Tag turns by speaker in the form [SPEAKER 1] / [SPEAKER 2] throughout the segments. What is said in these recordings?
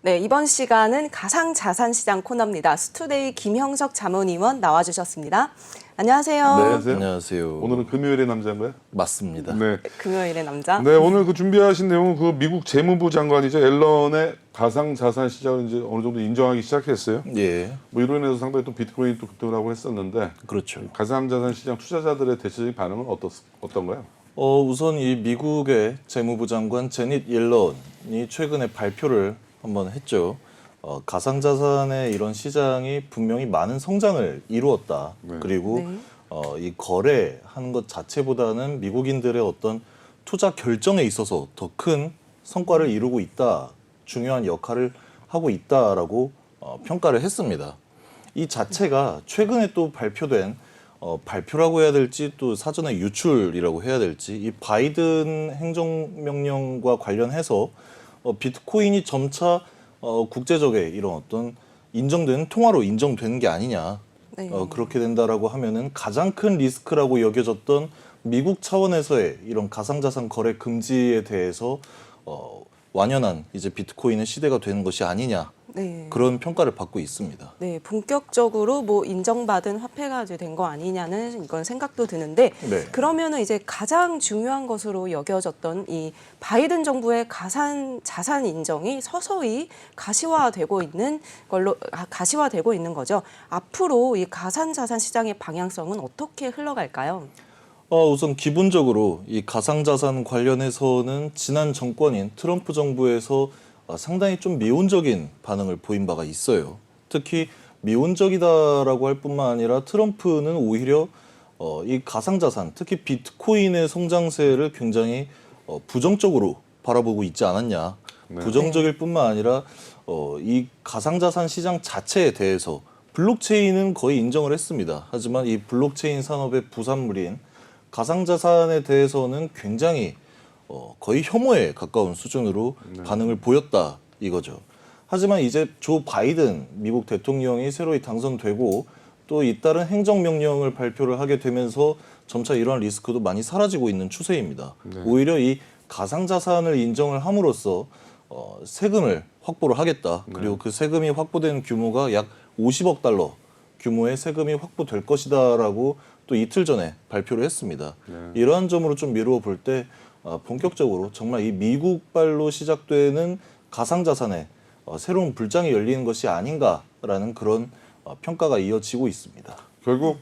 [SPEAKER 1] 네, 이번 시간은 가상자산시장 코너입니다. 스투데이 김형석 자문위원 나와주셨습니다. 안녕하세요.
[SPEAKER 2] 네, 안녕하세요.
[SPEAKER 3] 안녕하세요.
[SPEAKER 2] 오늘은 금요일의 남자인가요?
[SPEAKER 3] 맞습니다.
[SPEAKER 2] 네.
[SPEAKER 1] 금요일의 남자.
[SPEAKER 2] 네, 오늘 그 준비하신 내용은 그 미국 재무부 장관이죠. 앨런의 가상자산 시장을 이제 어느 정도 인정하기 시작했어요.
[SPEAKER 3] 예,
[SPEAKER 2] 뭐 이로 인해서 상당히 또 비트코인이 또 급등을 하고 했었는데
[SPEAKER 3] 그렇죠.
[SPEAKER 2] 가상자산 시장 투자자들의 대체적인 반응은 어떤가요?
[SPEAKER 3] 우선 이 미국의 재무부 장관 제닛 옐런이 최근에 발표를 한번 했죠. 가상자산의 이런 시장이 분명히 많은 성장을 이루었다.
[SPEAKER 2] 네.
[SPEAKER 3] 그리고
[SPEAKER 1] 네.
[SPEAKER 3] 이 거래하는 것 자체보다는 미국인들의 어떤 투자 결정에 있어서 더 큰 성과를 이루고 있다. 중요한 역할을 하고 있다라고 평가를 했습니다. 이 자체가 최근에 또 발표된 발표라고 해야 될지 또 사전에 유출이라고 해야 될지 이 바이든 행정명령과 관련해서 비트코인이 점차 국제적인 이런 어떤 인정된 통화로 인정되는 게 아니냐.
[SPEAKER 1] 네.
[SPEAKER 3] 그렇게 된다라고 하면은 가장 큰 리스크라고 여겨졌던 미국 차원에서의 이런 가상자산 거래 금지에 대해서 완연한 이제 비트코인의 시대가 되는 것이 아니냐.
[SPEAKER 1] 네.
[SPEAKER 3] 그런 평가를 받고 있습니다.
[SPEAKER 1] 네, 본격적으로 뭐 인정받은 화폐가 된 거 아니냐는 이건 생각도 드는데
[SPEAKER 3] 네.
[SPEAKER 1] 그러면은 이제 가장 중요한 것으로 여겨졌던 이 바이든 정부의 가상 자산 인정이 서서히 가시화되고 있는 거죠. 앞으로 이 가상 자산 시장의 방향성은 어떻게 흘러갈까요?
[SPEAKER 3] 우선 기본적으로 이 가상자산 관련해서는 지난 정권인 트럼프 정부에서 상당히 좀 미온적인 반응을 보인 바가 있어요. 특히 미온적이다라고 할 뿐만 아니라 트럼프는 오히려 이 가상자산, 특히 비트코인의 성장세를 굉장히 부정적으로 바라보고 있지 않았냐.
[SPEAKER 2] 네.
[SPEAKER 3] 부정적일 뿐만 아니라 이 가상자산 시장 자체에 대해서 블록체인은 거의 인정을 했습니다. 하지만 이 블록체인 산업의 부산물인 가상자산에 대해서는 굉장히 거의 혐오에 가까운 수준으로 반응을 보였다 이거죠. 하지만 이제 조 바이든 미국 대통령이 새로이 당선되고 또 잇따른 행정명령을 발표를 하게 되면서 점차 이러한 리스크도 많이 사라지고 있는 추세입니다. 오히려 이 가상자산을 인정을 함으로써 세금을 확보를 하겠다. 그리고 그 세금이 확보된 규모가 약 50억 달러 규모의 세금이 확보될 것이다라고 또 이틀 전에 발표를 했습니다. 이러한 점으로 좀 미루어 볼 때 본격적으로 정말 이 미국발로 시작되는 가상자산에 새로운 불장이 열리는 것이 아닌가라는 그런 평가가 이어지고 있습니다.
[SPEAKER 2] 결국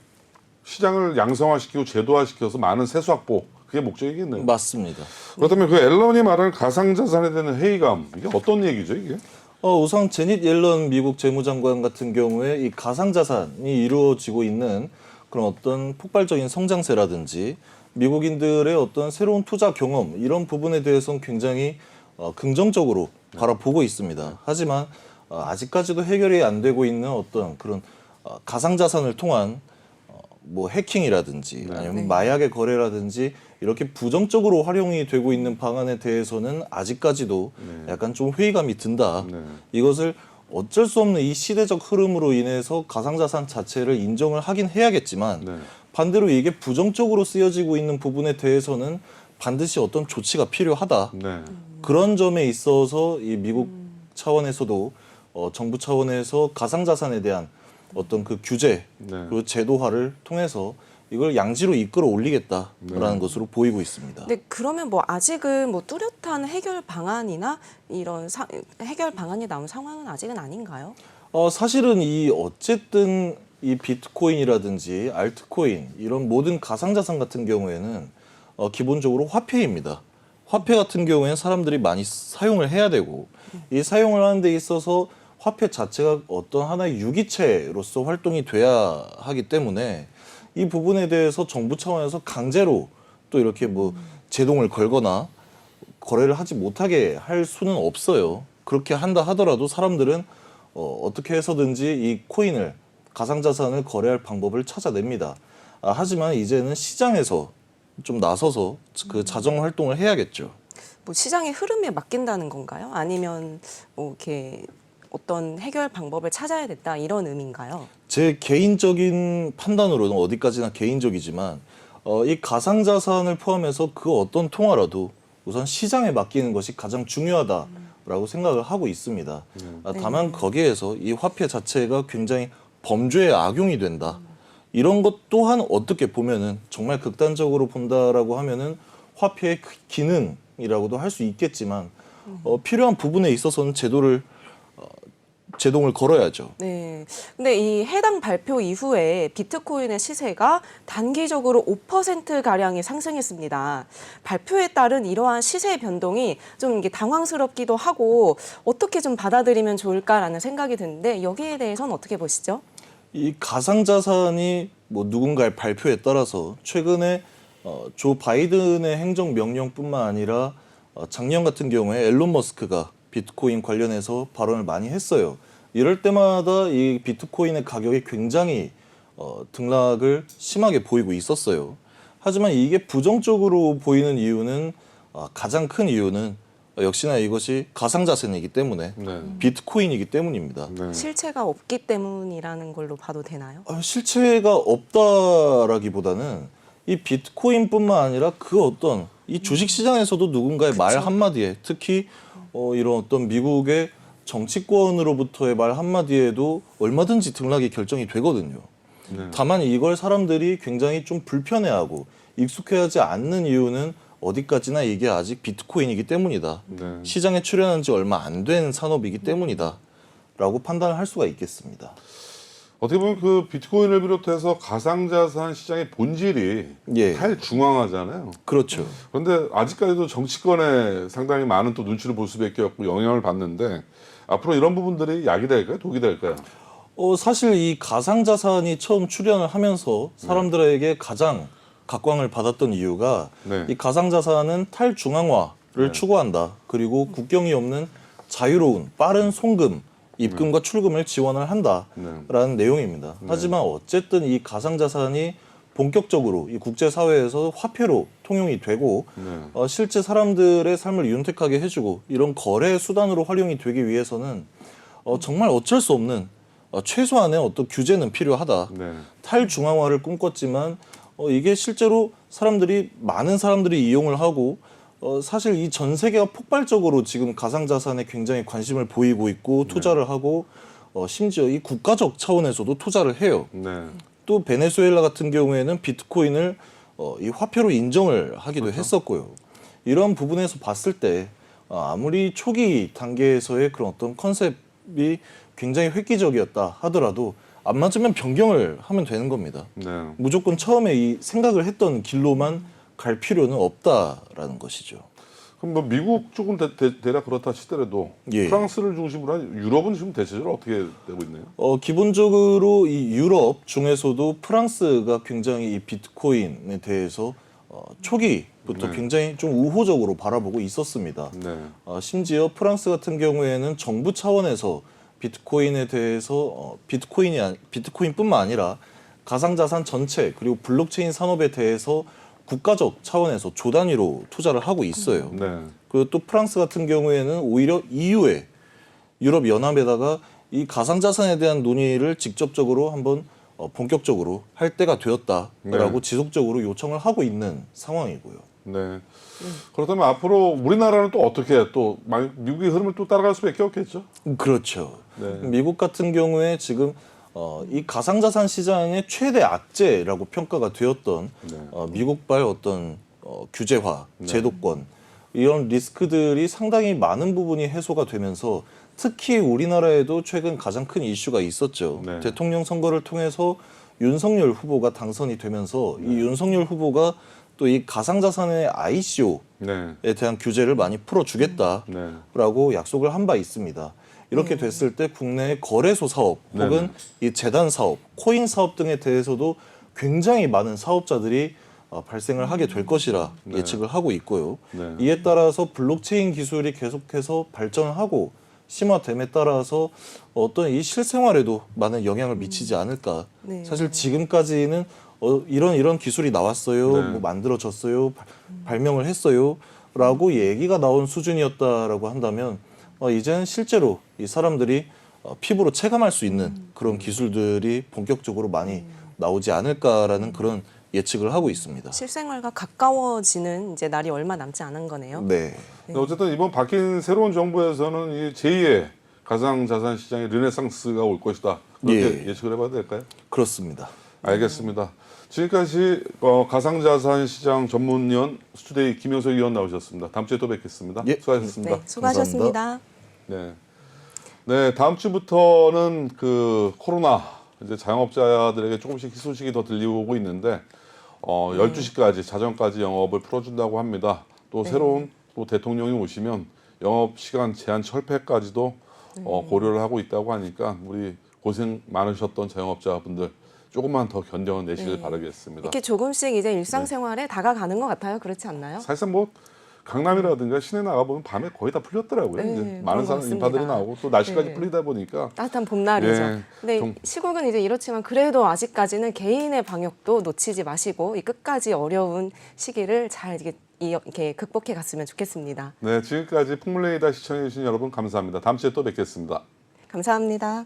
[SPEAKER 2] 시장을 양성화시키고 제도화시켜서 많은 세수 확보 그게 목적이겠네요.
[SPEAKER 3] 맞습니다.
[SPEAKER 2] 그렇다면 그 앨런이 말하는 가상자산에 대한 회의감 이게 어떤 얘기죠 이게?
[SPEAKER 3] 우선 제닛 옐런 미국 재무장관 같은 경우에 이 가상자산이 이루어지고 있는 그런 어떤 폭발적인 성장세라든지 미국인들의 어떤 새로운 투자 경험 이런 부분에 대해서는 굉장히 긍정적으로 바라보고 있습니다. 하지만 아직까지도 해결이 안 되고 있는 어떤 그런 가상자산을 통한 뭐 해킹이라든지 아니면
[SPEAKER 1] 네.
[SPEAKER 3] 마약의 거래라든지 이렇게 부정적으로 활용이 되고 있는 방안에 대해서는 아직까지도 약간 좀 회의감이 든다.
[SPEAKER 2] 네.
[SPEAKER 3] 이것을 어쩔 수 없는 이 시대적 흐름으로 인해서 가상자산 자체를 인정을 하긴 해야겠지만
[SPEAKER 2] 네.
[SPEAKER 3] 반대로 이게 부정적으로 쓰여지고 있는 부분에 대해서는 반드시 어떤 조치가 필요하다.
[SPEAKER 2] 네.
[SPEAKER 3] 그런 점에 있어서 이 미국 차원에서도 정부 차원에서 가상자산에 대한 어떤 그 규제,
[SPEAKER 2] 네.
[SPEAKER 3] 그 제도화를 통해서 이걸 양지로 이끌어 올리겠다라는 것으로 보이고 있습니다.
[SPEAKER 1] 네, 그러면 뭐 아직은 뭐 뚜렷한 해결 방안이나 이런 해결 방안이 나온 상황은 아직은 아닌가요?
[SPEAKER 3] 사실은 이 어쨌든 이 비트코인이라든지 알트코인 이런 모든 가상자산 같은 경우에는 기본적으로 화폐입니다. 화폐 같은 경우에는 사람들이 많이 사용을 해야 되고 이 사용을 하는 데 있어서 화폐 자체가 어떤 하나의 유기체로서 활동이 돼야 하기 때문에 이 부분에 대해서 정부 차원에서 강제로 또 이렇게 뭐 제동을 걸거나 거래를 하지 못하게 할 수는 없어요. 그렇게 한다 하더라도 사람들은 어떻게 해서든지 이 코인을 가상자산을 거래할 방법을 찾아냅니다. 하지만 이제는 시장에서 좀 나서서 그 자정 활동을 해야겠죠.
[SPEAKER 1] 뭐 시장의 흐름에 맡긴다는 건가요? 아니면 뭐 이렇게 어떤 해결 방법을 찾아야 됐다 이런 의미인가요?
[SPEAKER 3] 제 개인적인 판단으로는 어디까지나 개인적이지만 이 가상자산을 포함해서 그 어떤 통화라도 우선 시장에 맡기는 것이 가장 중요하다. 라고 생각을 하고 있습니다. 다만 거기에서 이 화폐 자체가 굉장히 범죄에 악용이 된다. 이런 것 또한 어떻게 보면은 정말 극단적으로 본다라고 하면은 화폐의 기능이라고도 할 수 있겠지만 필요한 부분에 있어서는 제동을 걸어야죠.
[SPEAKER 1] 네. 근데 이 해당 발표 이후에 비트코인의 시세가 단기적으로 5%가량이 상승했습니다. 발표에 따른 이러한 시세 변동이 좀 이게 당황스럽기도 하고 어떻게 좀 받아들이면 좋을까라는 생각이 드는데 여기에 대해서는 어떻게 보시죠?
[SPEAKER 3] 이 가상자산이 뭐 누군가의 발표에 따라서 최근에 조 바이든의 행정명령뿐만 아니라 작년 같은 경우에 앨런 머스크가 비트코인 관련해서 발언을 많이 했어요. 이럴 때마다 이 비트코인의 가격이 굉장히 등락을 심하게 보이고 있었어요. 하지만 이게 부정적으로 보이는 이유는 가장 큰 이유는 역시나 이것이 가상자산이기 때문에
[SPEAKER 2] 네.
[SPEAKER 3] 비트코인이기 때문입니다.
[SPEAKER 2] 네.
[SPEAKER 1] 실체가 없기 때문이라는 걸로 봐도 되나요?
[SPEAKER 3] 실체가 없다라기보다는 이 비트코인뿐만 아니라 그 어떤 이 주식시장에서도 누군가의 말 한마디에 특히 이런 어떤 미국의 정치권으로부터의 말 한마디에도 얼마든지 등락이 결정이 되거든요.
[SPEAKER 2] 네.
[SPEAKER 3] 다만 이걸 사람들이 굉장히 좀 불편해하고 익숙해하지 않는 이유는 어디까지나 이게 아직 비트코인이기 때문이다.
[SPEAKER 2] 네.
[SPEAKER 3] 시장에 출연한 지 얼마 안 된 산업이기 때문이다. 라고 판단을 할 수가 있겠습니다.
[SPEAKER 2] 어떻게 보면 그 비트코인을 비롯해서 가상자산 시장의 본질이
[SPEAKER 3] 예.
[SPEAKER 2] 탈중앙화잖아요.
[SPEAKER 3] 그렇죠.
[SPEAKER 2] 그런데 아직까지도 정치권에 상당히 많은 또 눈치를 볼 수밖에 없고 영향을 받는데 앞으로 이런 부분들이 약이 될까요? 독이 될까요?
[SPEAKER 3] 사실 이 가상자산이 처음 출연을 하면서 사람들에게 가장 각광을 받았던 이유가
[SPEAKER 2] 네.
[SPEAKER 3] 이 가상자산은 탈중앙화를 추구한다. 그리고 국경이 없는 자유로운 빠른 송금, 입금과 출금을 지원을 한다라는 내용입니다. 하지만 어쨌든 이 가상자산이 본격적으로 이 국제사회에서 화폐로 통용이 되고 실제 사람들의 삶을 윤택하게 해주고 이런 거래 수단으로 활용이 되기 위해서는 정말 어쩔 수 없는 최소한의 어떤 규제는 필요하다.
[SPEAKER 2] 네.
[SPEAKER 3] 탈중앙화를 꿈꿨지만 이게 실제로 많은 사람들이 이용을 하고 사실 이 전 세계가 폭발적으로 지금 가상자산에 굉장히 관심을 보이고 있고 투자를 하고 심지어 이 국가적 차원에서도 투자를 해요.
[SPEAKER 2] 네.
[SPEAKER 3] 또 베네수엘라 같은 경우에는 비트코인을 이 화폐로 인정을 하기도 했었고요. 이런 부분에서 봤을 때 아무리 초기 단계에서의 그런 어떤 컨셉이 굉장히 획기적이었다 하더라도 안 맞으면 변경을 하면 되는 겁니다.
[SPEAKER 2] 네.
[SPEAKER 3] 무조건 처음에 이 생각을 했던 길로만 갈 필요는 없다라는 것이죠.
[SPEAKER 2] 그럼 뭐 미국 쪽은 대략 그렇다 치더라도
[SPEAKER 3] 예.
[SPEAKER 2] 프랑스를 중심으로 한 유럽은 지금 대체적으로 어떻게 되고 있나요?
[SPEAKER 3] 기본적으로 이 유럽 중에서도 프랑스가 굉장히 이 비트코인에 대해서 초기부터
[SPEAKER 2] 네.
[SPEAKER 3] 굉장히 좀 우호적으로 바라보고 있었습니다.
[SPEAKER 2] 네.
[SPEAKER 3] 심지어 프랑스 같은 경우에는 정부 차원에서 비트코인에 대해서 비트코인뿐만 아니라 가상자산 전체 그리고 블록체인 산업에 대해서 국가적 차원에서 조 단위로 투자를 하고 있어요.
[SPEAKER 2] 네.
[SPEAKER 3] 그리고 또 프랑스 같은 경우에는 오히려 EU에 유럽 연합에다가 이 가상자산에 대한 논의를 직접적으로 한번 본격적으로 할 때가 되었다라고 지속적으로 요청을 하고 있는 상황이고요.
[SPEAKER 2] 네. 그렇다면 앞으로 우리나라는 또 어떻게 또 미국의 흐름을 또 따라갈 수밖에 없겠죠?
[SPEAKER 3] 그렇죠.
[SPEAKER 2] 네.
[SPEAKER 3] 미국 같은 경우에 지금 이 가상자산 시장의 최대 악재라고 평가가 되었던 미국발 어떤 규제화, 제도권 이런 리스크들이 상당히 많은 부분이 해소가 되면서 특히 우리나라에도 최근 가장 큰 이슈가 있었죠.
[SPEAKER 2] 네.
[SPEAKER 3] 대통령 선거를 통해서 윤석열 후보가 당선이 되면서 이 윤석열 후보가 또 이 가상자산의 ICO에
[SPEAKER 2] 네.
[SPEAKER 3] 대한 규제를 많이 풀어주겠다라고 약속을 한 바 있습니다. 이렇게 됐을 때 국내의 거래소 사업 혹은 이 재단 사업, 코인 사업 등에 대해서도 굉장히 많은 사업자들이 발생을 하게 될 것이라 예측을 하고 있고요.
[SPEAKER 2] 네.
[SPEAKER 3] 이에 따라서 블록체인 기술이 계속해서 발전하고 심화됨에 따라서 어떤 이 실생활에도 많은 영향을 미치지 않을까.
[SPEAKER 1] 네.
[SPEAKER 3] 사실 지금까지는 이런 기술이 나왔어요,
[SPEAKER 2] 네.
[SPEAKER 3] 뭐 만들어졌어요, 발명을 했어요라고 얘기가 나온 수준이었다라고 한다면 이제는 실제로 이 사람들이 피부로 체감할 수 있는 그런 기술들이 본격적으로 많이 나오지 않을까라는 그런 예측을 하고 있습니다.
[SPEAKER 1] 실생활과 가까워지는 이제 날이 얼마 남지 않은 거네요.
[SPEAKER 3] 네.
[SPEAKER 2] 근데 어쨌든 이번 바뀐 새로운 정부에서는 이 제2의 가상자산 시장의 르네상스가 올 것이다. 그렇게 예측을 해봐도 될까요?
[SPEAKER 3] 그렇습니다.
[SPEAKER 2] 알겠습니다. 지금까지 가상자산 시장 전문위원 스튜데이 김영석 위원 나오셨습니다. 다음 주에 또 뵙겠습니다.
[SPEAKER 3] 예.
[SPEAKER 2] 수고하셨습니다.
[SPEAKER 1] 네, 수고하셨습니다.
[SPEAKER 2] 네. 네, 다음 주부터는 그 코로나 이제 자영업자들에게 조금씩 희소식이 더 들리고 있는데 12시까지 자정까지 영업을 풀어준다고 합니다. 또 새로운 또 대통령이 오시면 영업 시간 제한 철폐까지도 고려를 하고 있다고 하니까 우리 고생 많으셨던 자영업자분들 조금만 더 견뎌내시길 바라겠습니다.
[SPEAKER 1] 이렇게 조금씩 이제 일상생활에 다가가는 것 같아요. 그렇지 않나요?
[SPEAKER 2] 사실상 뭐 강남이라든가 시내 나가보면 밤에 거의 다 풀렸더라고요.
[SPEAKER 1] 네,
[SPEAKER 2] 이제
[SPEAKER 1] 그런
[SPEAKER 2] 많은
[SPEAKER 1] 것
[SPEAKER 2] 사람
[SPEAKER 1] 같습니다.
[SPEAKER 2] 인파들이 나오고 또 날씨까지
[SPEAKER 1] 네.
[SPEAKER 2] 풀리다 보니까
[SPEAKER 1] 따뜻한 봄날이죠.
[SPEAKER 2] 예,
[SPEAKER 1] 근데
[SPEAKER 2] 좀-
[SPEAKER 1] 시국은 이제 이렇지만 그래도 아직까지는 개인의 방역도 놓치지 마시고 이 끝까지 어려운 시기를 잘 이렇게 극복해 갔으면 좋겠습니다.
[SPEAKER 2] 네, 지금까지 풍물레이다 시청해주신 여러분 감사합니다. 다음 주에 또 뵙겠습니다.
[SPEAKER 1] 감사합니다.